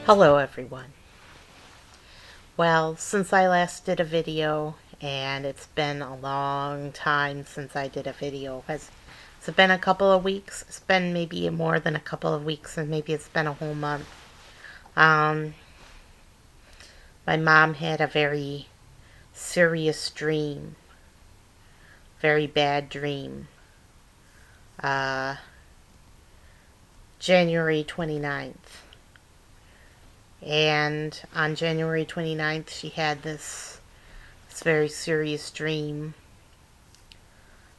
Hello everyone. Well, since I last did a video, and it's been a long time since I did a video. Has it been a couple of weeks? It's been maybe more than a couple of weeks, and maybe it's been a whole month. My mom had a very serious dream. Very bad dream. January 29th. And on January 29th, she had this very serious dream.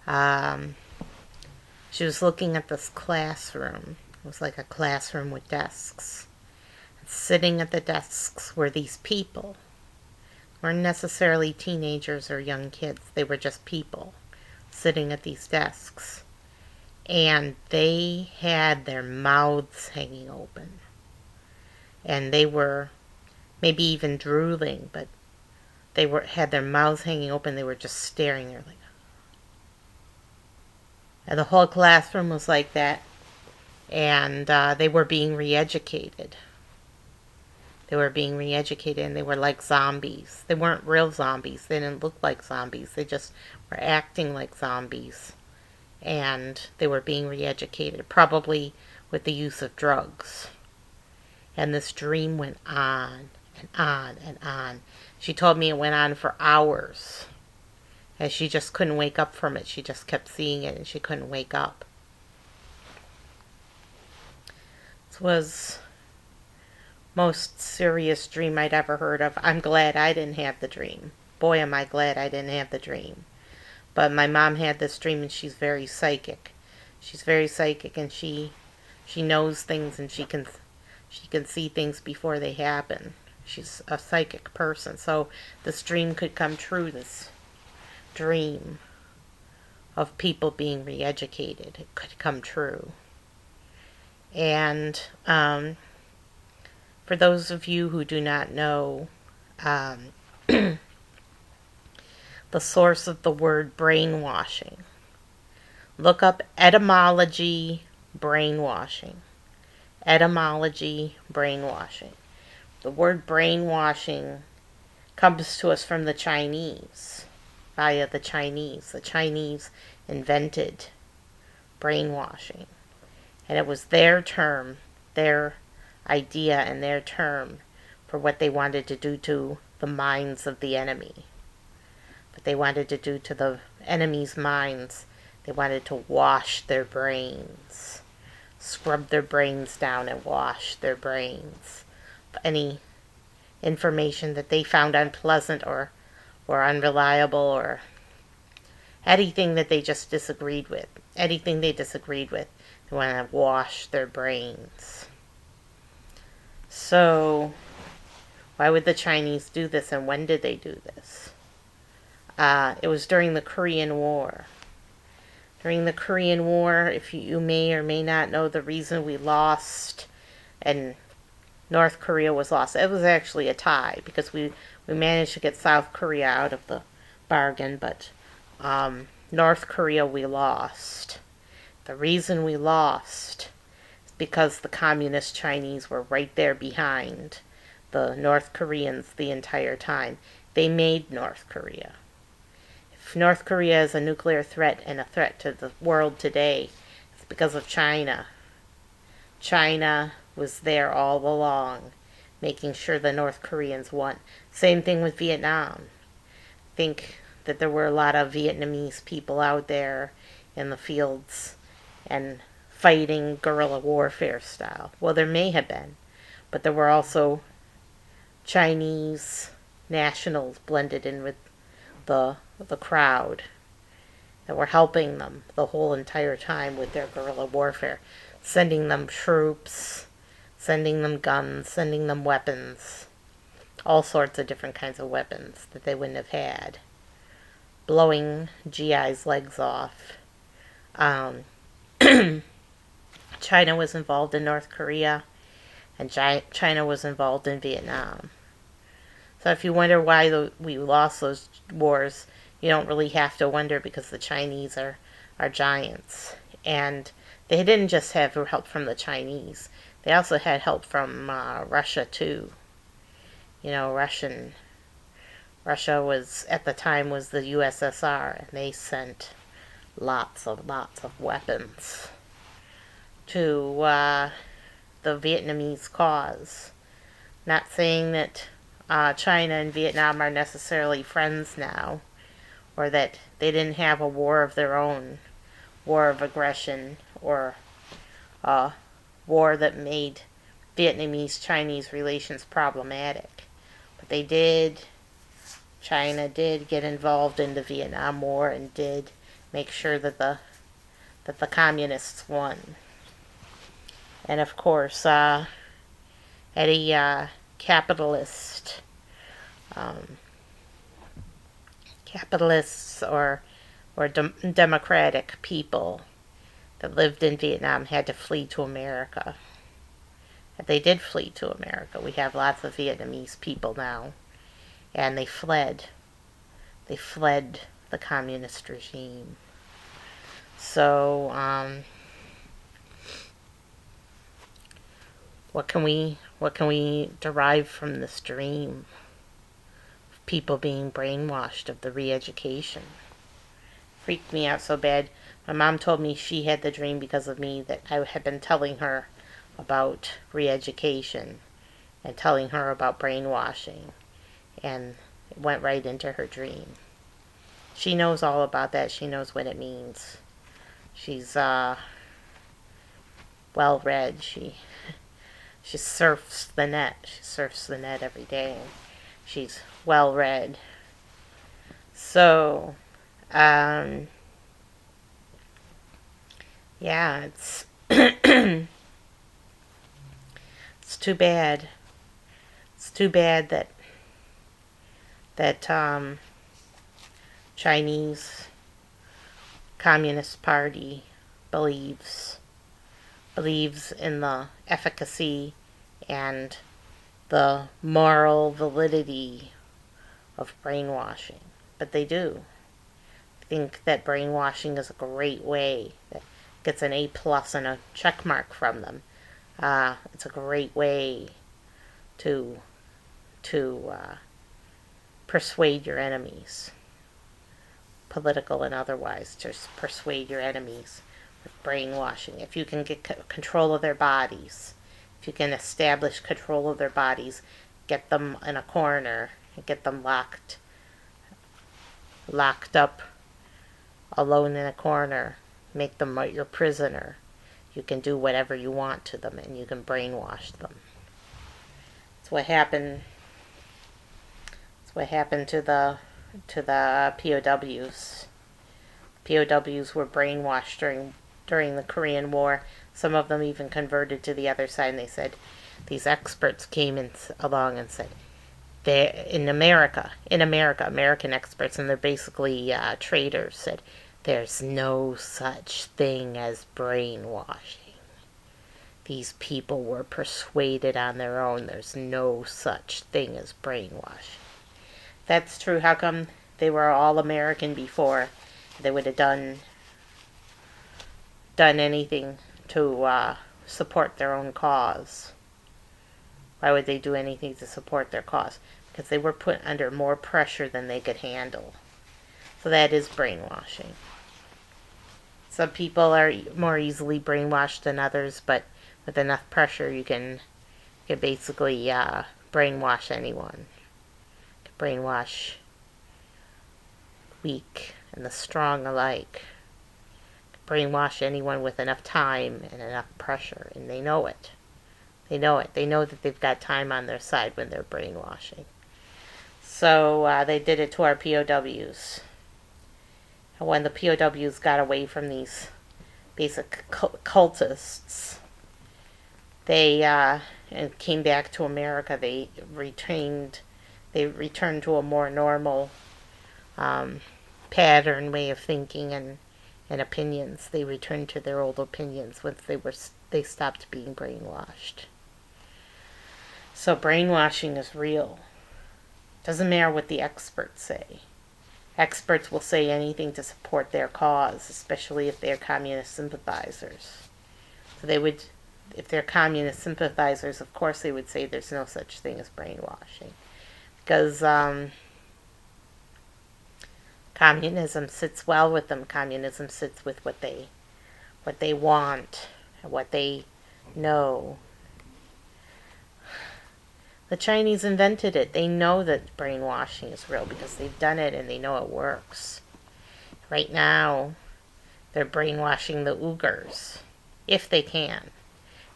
She was looking at this classroom. It was like a classroom with desks. And sitting at the desks were these people. They weren't necessarily teenagers or young kids. They were just people sitting at these desks. And they had their mouths hanging open. And they were maybe even drooling, but they had their mouths hanging open. They were just staring there like. And the whole classroom was like that. And they were being re-educated. They were being re-educated, and they were like zombies. They weren't real zombies. They didn't look like zombies. They just were acting like zombies. And they were being re-educated, probably with the use of drugs. And this dream went on and on and on. She told me it went on for hours. And she just couldn't wake up from it. She just kept seeing it and she couldn't wake up. This was the most serious dream I'd ever heard of. I'm glad I didn't have the dream. Boy, am I glad I didn't have the dream. But my mom had this dream, and she's very psychic. She's very psychic, and she knows things, and she can see things before they happen. She's a psychic person. So this dream could come true, this dream of people being re-educated. It could come true. And for those of you who do not know the source of the word brainwashing, look up etymology brainwashing. Etymology, brainwashing. The word brainwashing comes to us from the Chinese, via the Chinese. The Chinese invented brainwashing. And it was their term, their idea and their term for what they wanted to do to the minds of the enemy. What they wanted to do to the enemy's minds, they wanted to wash their brains. Scrub their brains down and wash their brains. Any information that they found unpleasant or unreliable, or anything that they just disagreed with. Anything they disagreed with, they want to wash their brains. So, why would the Chinese do this, and when did they do this? It was during the Korean War. During the Korean War, if you may or may not know, the reason we lost and North Korea was lost, it was actually a tie, because we managed to get South Korea out of the bargain, but North Korea we lost. The reason we lost is because the communist Chinese were right there behind the North Koreans the entire time. They made North Korea. If North Korea is a nuclear threat and a threat to the world today, it's because of China. China was there all along, making sure the North Koreans won. Same thing with Vietnam. I think that there were a lot of Vietnamese people out there in the fields and fighting guerrilla warfare style. Well, there may have been, but there were also Chinese nationals blended in with the crowd that were helping them the whole entire time with their guerrilla warfare, sending them troops, sending them guns, sending them weapons, all sorts of different kinds of weapons that they wouldn't have had, blowing GI's legs off. China was involved in North Korea, and China was involved in Vietnam. So if you wonder why we lost those wars, you don't really have to wonder, because the Chinese are giants. And they didn't just have help from the Chinese. They also had help from Russia too. You know, Russia was at the time was the USSR, and they sent lots of weapons to the Vietnamese cause. Not saying that China and Vietnam are necessarily friends now, or that they didn't have a war of their own, war of aggression, or a war that made Vietnamese-Chinese relations problematic. But they did, China did get involved in the Vietnam War and did make sure that the communists won. And of course, any capitalists or democratic people that lived in Vietnam had to flee to America. And they did flee to America. We have lots of Vietnamese people now, and they fled. They fled the communist regime. So, what can we derive from this dream of people being brainwashed, of the reeducation? Freaked me out so bad. My mom told me she had the dream because of me, that I had been telling her about reeducation and telling her about brainwashing, and it went right into her dream. She knows all about that. She knows what it means. She's well read. She surfs the net. She surfs the net every day. And she's well read. So, yeah, it's it's too bad. It's too bad that Chinese Communist Party believes in the efficacy and the moral validity of brainwashing. But they do. I think that brainwashing is a great way, that gets an A+ and a check mark from them. It's a great way to persuade your enemies, political and otherwise, to persuade your enemies with brainwashing. If you can get control of their bodies, if you can establish control of their bodies, get them in a corner and get them locked up, alone in a corner, make them your prisoner, you can do whatever you want to them, and you can brainwash them. That's what happened. That's what happened to the POWs. POWs were brainwashed during the Korean War. Some of them even converted to the other side, and they said, these experts came along and said, they're in America, American experts, and they're basically traitors, said, there's no such thing as brainwashing. These people were persuaded on their own. There's no such thing as brainwashing. That's true. How come they were all American before? They would have done anything to support their own cause. Why would they do anything to support their cause? Because they were put under more pressure than they could handle. So that is brainwashing. Some people are more easily brainwashed than others, but with enough pressure you can basically brainwash anyone. You can brainwash weak and the strong alike. You can brainwash anyone with enough time and enough pressure, and they know it. They know it. They know that they've got time on their side when they're brainwashing. So they did it to our POWs. And when the POWs got away from these basic cultists, they and came back to America. They returned to a more normal pattern, way of thinking and opinions. They returned to their old opinions once they stopped being brainwashed. So brainwashing is real. Doesn't matter what the experts say. Experts will say anything to support their cause, especially if they're communist sympathizers. So they would if they're communist sympathizers, of course they would say there's no such thing as brainwashing. Because communism sits well with them. Communism sits with what they want, and what they know. The Chinese invented it. They know that brainwashing is real because they've done it and they know it works. Right now, they're brainwashing the Uyghurs, if they can.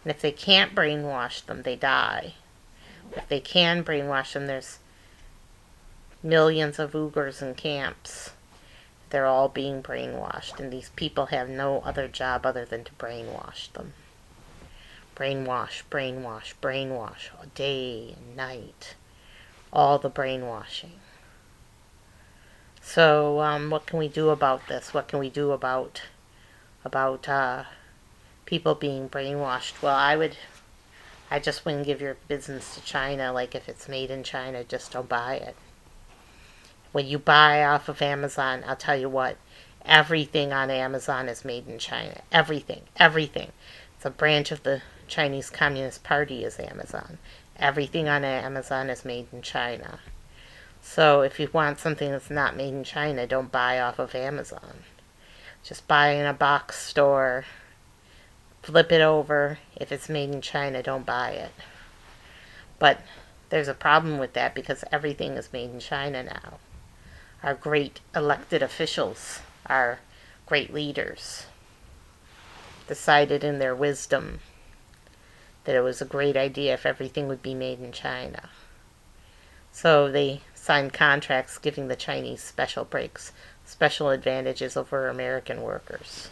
And if they can't brainwash them, they die. If they can brainwash them, there's millions of Uyghurs in camps. They're all being brainwashed, and these people have no other job other than to brainwash them. Brainwash, brainwash, brainwash, day and night. All the brainwashing. So, what can we do about this? What can we do about people being brainwashed? Well, I just wouldn't give your business to China. Like, if it's made in China, just don't buy it. When you buy off of Amazon, I'll tell you what, everything on Amazon is made in China. Everything. It's a branch of the Chinese Communist Party is Amazon. Everything on Amazon is made in China. So if you want something that's not made in China, don't buy off of Amazon. Just buy in a box store, flip it over. If it's made in China, don't buy it. But there's a problem with that because everything is made in China now. Our great elected officials, our great leaders, decided in their wisdom that it was a great idea if everything would be made in China. So they signed contracts giving the Chinese special breaks, special advantages over American workers.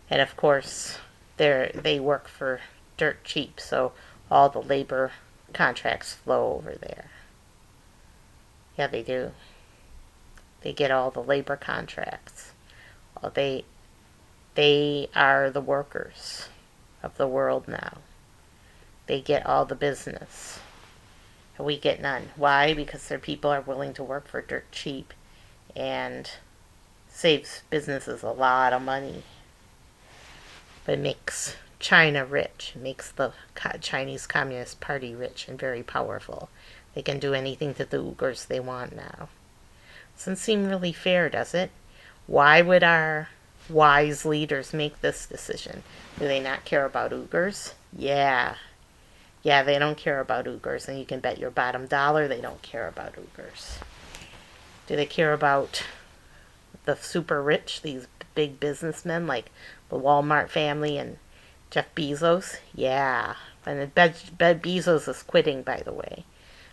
And of course, they work for dirt cheap, so all the labor contracts flow over there. Yeah, they do. They get all the labor contracts. They are the workers of the world now. They get all the business. And we get none. Why? Because their people are willing to work for dirt cheap and saves businesses a lot of money. But it makes China rich. It makes the Chinese Communist Party rich and very powerful. They can do anything to the Uyghurs they want now. Doesn't seem really fair, does it? Why would our wise leaders make this decision? Do they not care about Uyghurs? Yeah, they don't care about Uyghurs, and you can bet your bottom dollar they don't care about Uyghurs. Do they care about the super rich, these big businessmen like the Walmart family and Jeff Bezos? Yeah, and Bezos is quitting, by the way.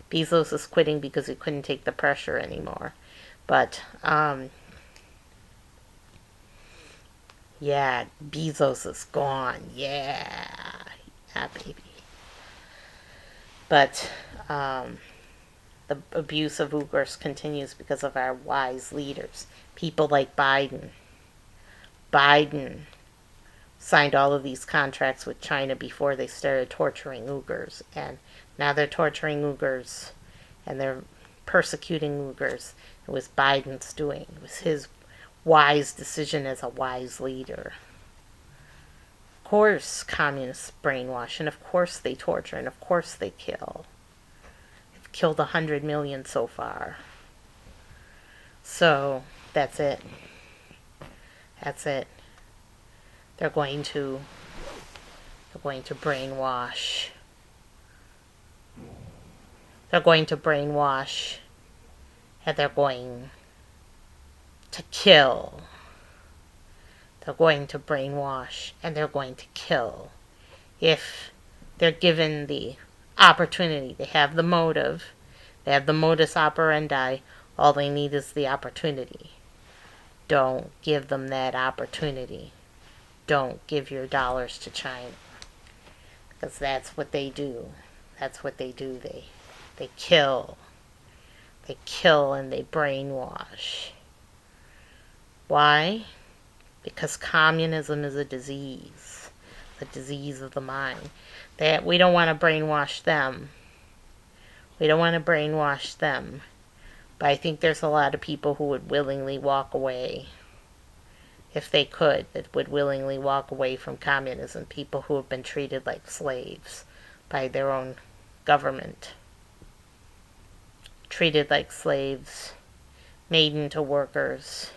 Bezos is quitting because he couldn't take the pressure anymore. But, yeah, Bezos is gone. Yeah, baby. But, the abuse of Uyghurs continues because of our wise leaders. People like Biden. Biden signed all of these contracts with China before they started torturing Uyghurs. And now they're torturing Uyghurs. And they're persecuting Uyghurs. It was Biden's doing. It was his wise decision as a wise leader. Of course communists brainwash, and of course they torture, and of course they kill. They've killed 100 million so far. So, that's it. That's it. They're going to brainwash. They're going to brainwash. And they're going to kill. They're going to brainwash and they're going to kill. If they're given the opportunity, they have the motive, they have the modus operandi, all they need is the opportunity. Don't give them that opportunity. Don't give your dollars to China. Because that's what they do. That's what they do. They kill. They kill and they brainwash. Why? Because communism is a disease of the mind. That we don't want to brainwash them. We don't want to brainwash them. But I think there's a lot of people who would willingly walk away if they could, that would willingly walk away from communism. People who have been treated like slaves by their own government. Treated like slaves, made into workers,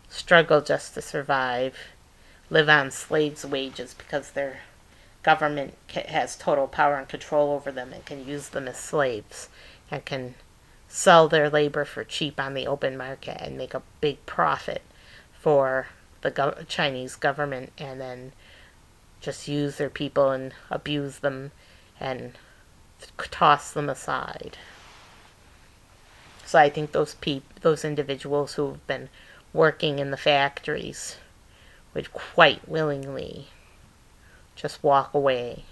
struggle just to survive, live on slaves' wages because their government has total power and control over them and can use them as slaves and can sell their labor for cheap on the open market and make a big profit for the Chinese government, and then just use their people and abuse them and toss them aside. So I think those individuals who have been working in the factories would quite willingly just walk away.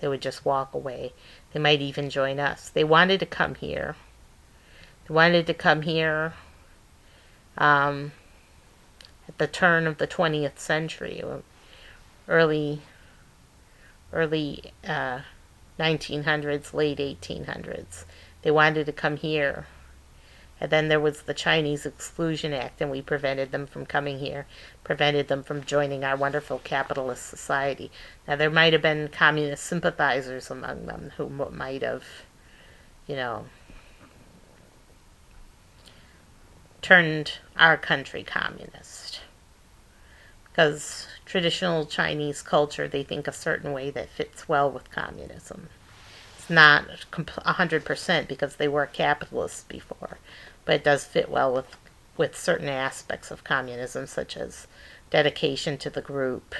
They would just walk away. They might even join us. They wanted to come here. They wanted to come here at the turn of the 20th century, early 1900s, late 1800s. They wanted to come here. And then there was the Chinese Exclusion Act, and we prevented them from coming here, prevented them from joining our wonderful capitalist society. Now, there might have been communist sympathizers among them who might have, turned our country communist. Because traditional Chinese culture, they think a certain way that fits well with communism. It's not 100% because they were capitalists before, but it does fit well with certain aspects of communism, such as dedication to the group,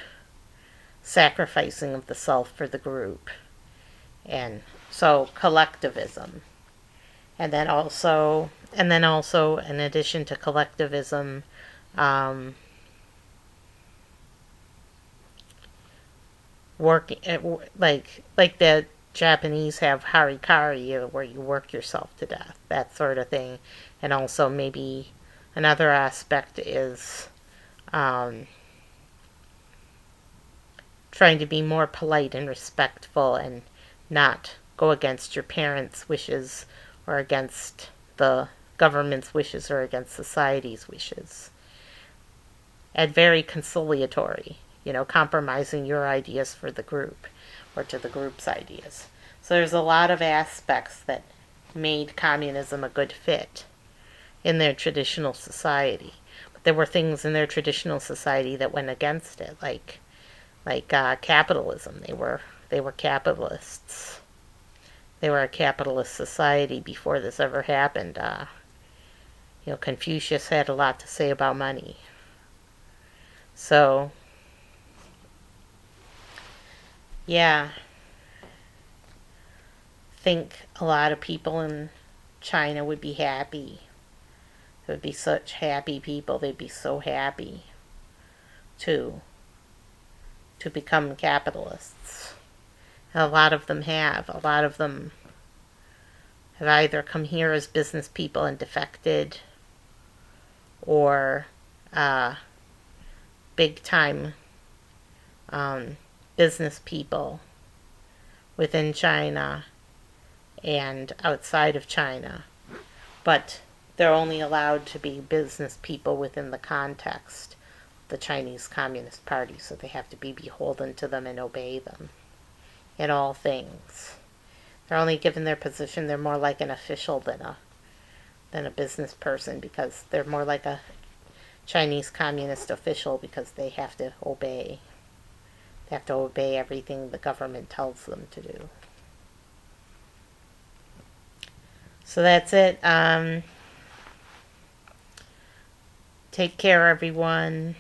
sacrificing of the self for the group, and so collectivism. And then also, in addition to collectivism, working like the Japanese have harikari, where you work yourself to death, that sort of thing. And also maybe another aspect is trying to be more polite and respectful and not go against your parents' wishes or against the government's wishes or against society's wishes. And very conciliatory, compromising your ideas for the group or to the group's ideas. So there's a lot of aspects that made communism a good fit in their traditional society. But there were things in their traditional society that went against it, like capitalism. They were capitalists. They were a capitalist society before this ever happened. Confucius had a lot to say about money. So, yeah, I think a lot of people in China would be happy. They would be such happy people. They'd be so happy to become capitalists. And a lot of them have. A lot of them have either come here as business people and defected, or big time business people within China and outside of China. But they're only allowed to be business people within the context of the Chinese Communist Party, so they have to be beholden to them and obey them in all things. They're only given their position. They're more like an official than a business person, because they're more like a Chinese communist official, because they have to obey. They have to obey everything the government tells them to do. So that's it. Take care, everyone.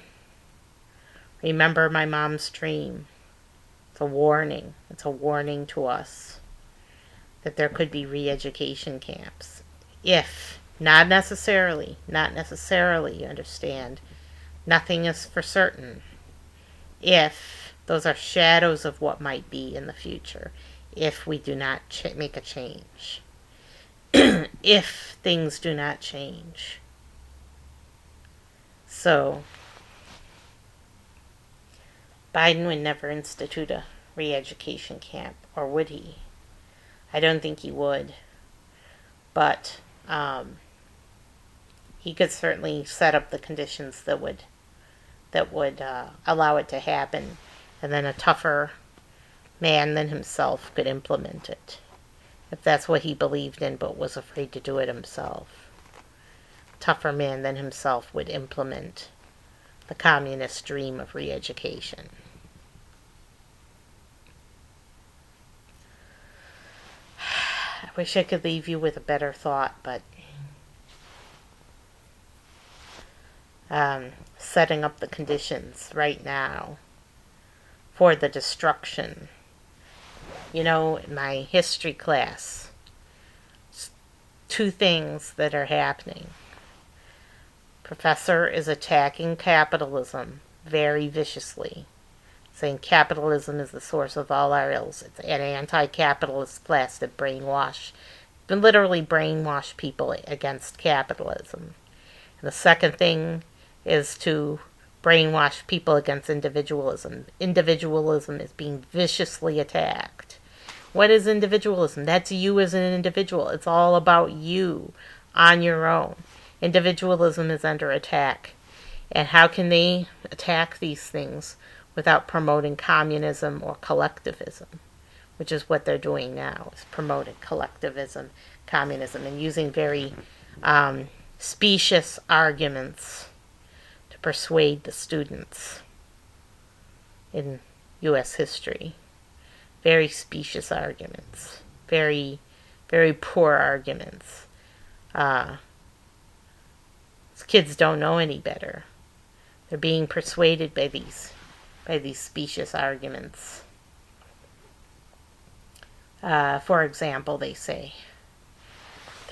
Remember my mom's dream. It's a warning. It's a warning to us that there could be re-education camps. If, not necessarily, you understand. Nothing is for certain. If, those are shadows of what might be in the future. If we do not make a change. If things do not change. So, Biden would never institute a re-education camp, or would he? I don't think he would. But he could certainly set up the conditions that that would allow it to happen, and then a tougher man than himself could implement it, if that's what he believed in but was afraid to do it himself. A tougher man than himself would implement the communist dream of re-education. I wish I could leave you with a better thought, but setting up the conditions right now for the destruction. You know, in my history class, two things that are happening. Professor is attacking capitalism very viciously, saying capitalism is the source of all our ills. It's an anti-capitalist class that literally brainwash people against capitalism. And the second thing is to brainwash people against individualism. Individualism is being viciously attacked. What is individualism? That's you as an individual. It's all about you on your own. Individualism is under attack. And how can they attack these things without promoting communism or collectivism? Which is what they're doing now, is promoting collectivism, communism, and using very specious arguments to persuade the students in U.S. history. Very specious arguments. Very, very poor arguments. Kids don't know any better. They're being persuaded by these specious arguments. For example, they say,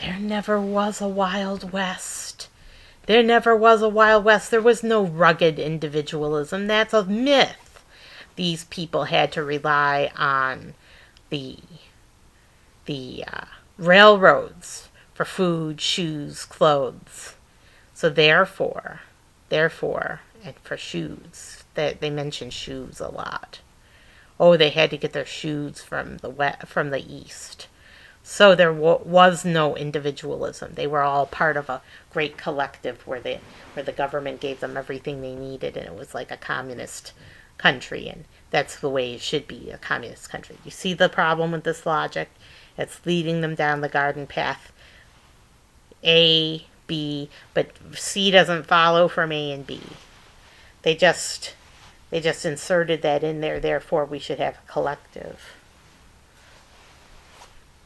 there never was a Wild West. There never was a Wild West. There was no rugged individualism. That's a myth. These people had to rely on the railroads for food, shoes, clothes. So therefore, and for shoes, they mention shoes a lot. Oh, they had to get their shoes from the East. So there was no individualism. They were all part of a great collective where the government gave them everything they needed, and it was like a communist country, and that's the way it should be, a communist country. You see the problem with this logic? It's leading them down the garden path. A, B, but C doesn't follow from A and B. They just inserted that in there, therefore we should have a collective.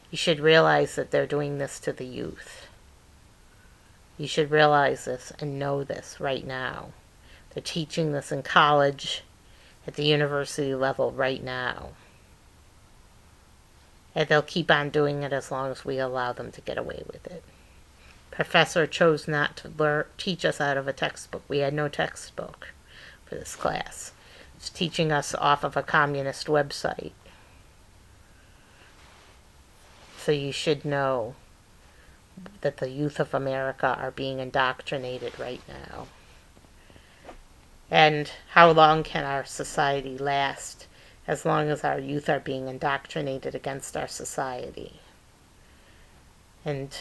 You should realize that they're doing this to the youth. You should realize this and know this right now. They're teaching this in college, at the university level right now. And they'll keep on doing it as long as we allow them to get away with it. Professor chose not to teach us out of a textbook. We had no textbook for this class. It's teaching us off of a communist website. So you should know that the youth of America are being indoctrinated right now. And how long can our society last as long as our youth are being indoctrinated against our society? And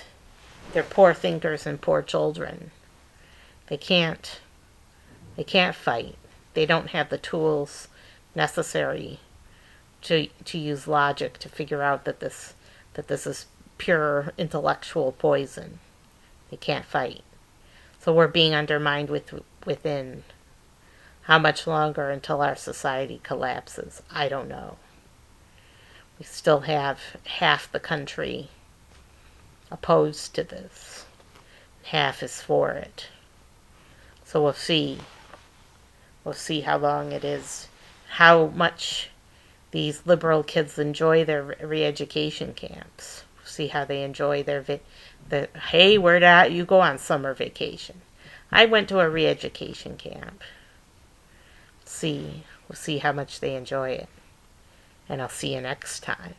they're poor thinkers and poor children. They can't fight. They don't have the tools necessary to use logic to figure out that this is pure intellectual poison. They can't fight. So we're being undermined within. How much longer until our society collapses? I don't know. We still have half the country opposed to this. Half is for it. So we'll see. We'll see how long it is, how much these liberal kids enjoy their re-education camps. We'll see how they enjoy hey, where'd you go on summer vacation? I went to a re-education camp. We'll see how much they enjoy it. And I'll see you next time.